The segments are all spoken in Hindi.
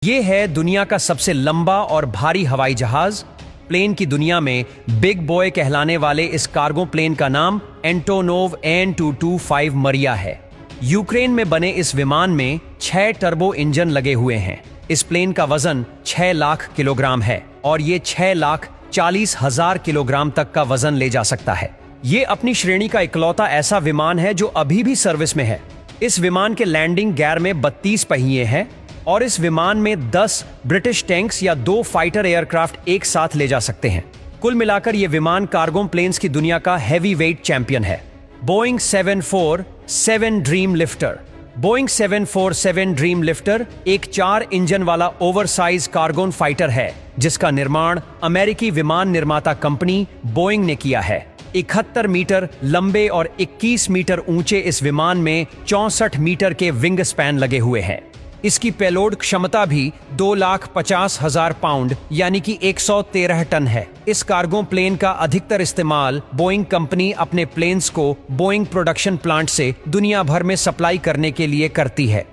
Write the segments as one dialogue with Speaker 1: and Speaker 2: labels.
Speaker 1: ये है दुनिया का सबसे लंबा और भारी हवाई जहाज। प्लेन की दुनिया में बिग बॉय कहलाने वाले इस कार्गो प्लेन का नाम एंटोनोव An-225 मरिया है। यूक्रेन में बने इस विमान में 6 टर्बो इंजन लगे हुए हैं। इस प्लेन का वजन 6 लाख किलोग्राम है और ये 6,40,000 किलोग्राम तक का वजन ले जा सकता है। ये अपनी श्रेणी का इकलौता ऐसा विमान है जो अभी भी सर्विस में है। इस विमान के लैंडिंग गियर में 32 पहिए हैं और इस विमान में 10 ब्रिटिश टैंक्स या 2 फाइटर एयरक्राफ्ट एक साथ ले जा सकते हैं। कुल मिलाकर यह विमान कार्गो प्लेन्स की दुनिया का हैवी वेट चैंपियन है। Boeing 747 dream lifter. Boeing 747 dream lifter एक 4 इंजन वाला ओवरसाइज कार्गो फाइटर है जिसका निर्माण अमेरिकी विमान निर्माता कंपनी बोइंग ने किया है। 71 मीटर लंबे और 21 मीटर ऊंचे इस विमान में 64 मीटर के विंग स्पैन लगे हुए हैं। इसकी पेलोड क्षमता भी 2,50,000 पाउंड यानी कि 113 टन है। इस कार्गो प्लेन का अधिकतर इस्तेमाल बोइंग कंपनी अपने प्लेन्स को बोइंग प्रोडक्शन प्लांट से दुनिया भर में सप्लाई करने के लिए करती है।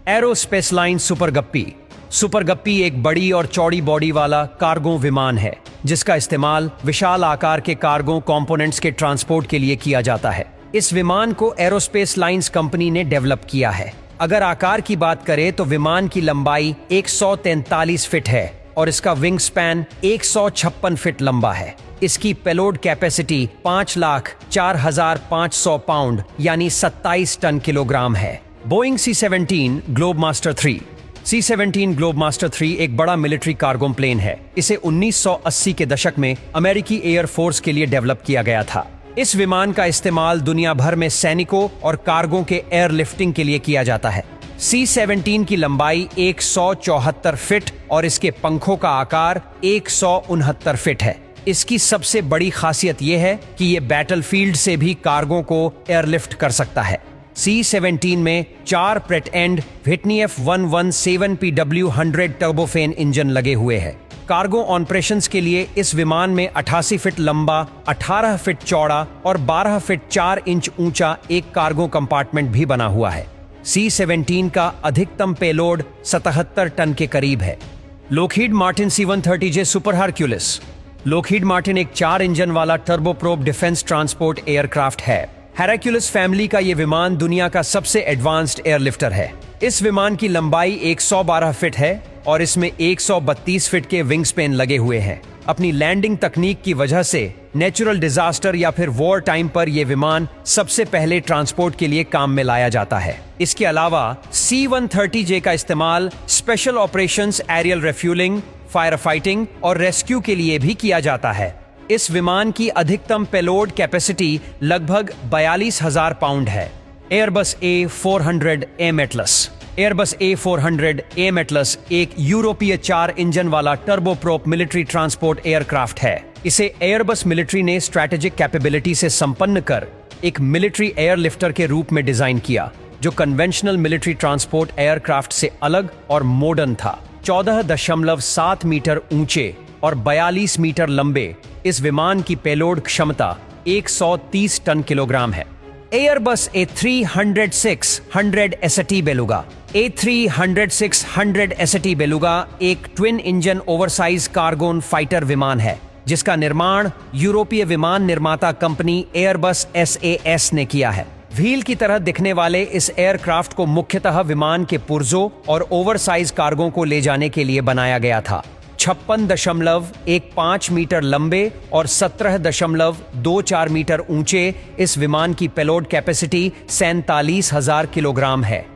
Speaker 1: एरोस्पेस लाइन सुपर गप्पी। सुपर गप्पी एक बड़ी और चौड़ी बॉडी वाला कार्गो विमान है जिसका इस्तेमाल विशाल आकार के कार्गो कंपोनेंट्स के ट्रांसपोर्ट के लिए किया जाता है। इस विमान को एरोस्पेस लाइंस कंपनी ने डेवलप किया है। अगर आकार की बात करें तो विमान की लंबाई 143 फीट है और इसका विंग स्पैन 156 फीट लंबा है। इसकी पेलोड कैपेसिटी 5,04,500 पाउंड यानी 27 टन किलोग्राम है। Boeing C-17 Globemaster 3। C-17 Globemaster 3 एक बड़ा मिलिट्री कार्गो प्लेन है। इसे 1980 के दशक में अमेरिकी एयरफोर्स के लिए डेवलप किया गया था। इस विमान का इस्तेमाल दुनिया भर में सैनिकों और कार्गो के एयरलिफ्टिंग के लिए किया जाता है। C-17 की लंबाई 174 फीट और इसके पंखों का आकार 169 फीट है। इसकी सबसे बड़ी खासियत यह है कि यह बैटलफील्ड से भी कार्गो को एयरलिफ्ट कर सकता है। C-17 में 4 parade and Whitney F117 PW100 turbofan engine लगे हुए हैं। कार्गो ऑपरेशंस के लिए इस विमान में 88 फीट लंबा, 18 फीट चौड़ा और 12 फीट 4 इंच ऊंचा एक कार्गो कंपार्टमेंट भी बना हुआ है। C-17 का अधिकतम पेलोड 77 टन के करीब है। Lockheed Martin C-130J super Hercules. Lockheed Martin एक 4 इंजन वाला टर्बोप्रोप डिफेंस ट्रांसपोर्ट एयरक्राफ्ट है। हेराक्यूलिस फैमिली का यह विमान दुनिया का सबसे एडवांस्ड एयरलिफ्टर है। इस विमान की लंबाई 112 फीट है और इसमें 132 फीट के विंग स्पेन लगे हुए हैं। अपनी लैंडिंग तकनीक की वजह से नेचुरल डिजास्टर या फिर वॉर टाइम पर यह विमान सबसे पहले ट्रांसपोर्ट के लिए काम में लाया जाता है। इसके अलावा C-130J का इस्तेमाल special operations, aerial refuelling, fire fighting और रेस्क्यू के लिए भी किया जाता है। इस विमान की अधिकतम पेलोड कैपेसिटी लगभग 42,000 पाउंड है। Airbus A400 M Atlas. Airbus A400 M Atlas एक यूरोपीय 4 इंजन वाला टर्बोप्रोप मिलिट्री ट्रांसपोर्ट एयरक्राफ्ट है। इसे एयरबस मिलिट्री ने स्ट्रैटेजिक कैपेबिलिटी से संपन्न कर एक मिलिट्री एयरलिफ्टर के रूप में डिजाइन किया जो कन्वेंशनल मिलिट्री ट्रांसपोर्ट एयरक्राफ्ट से अलग और मॉडर्न था। 14.7 मीटर ऊंचे और 42 मीटर लंबे इस विमान की पेलोड क्षमता 130 टन किलोग्राम है। Airbus A300-600 ST beluga. A300-600 ST beluga एक ट्विन इंजन ओवरसाइज कार्गोन फाइटर विमान है जिसका निर्माण यूरोपीय विमान निर्माता कंपनी एयरबस SAS ने किया है। व्हील की तरह दिखने वाले इस एयरक्राफ्ट को मुख्यतः विमान के पुर्जों और ओवरसाइज कार्गो को ले जाने के लिए बनाया गया था। 56.15 मीटर लंबे और 17.24 मीटर ऊंचे इस विमान की पेलोड कैपेसिटी 47,000 किलोग्राम है।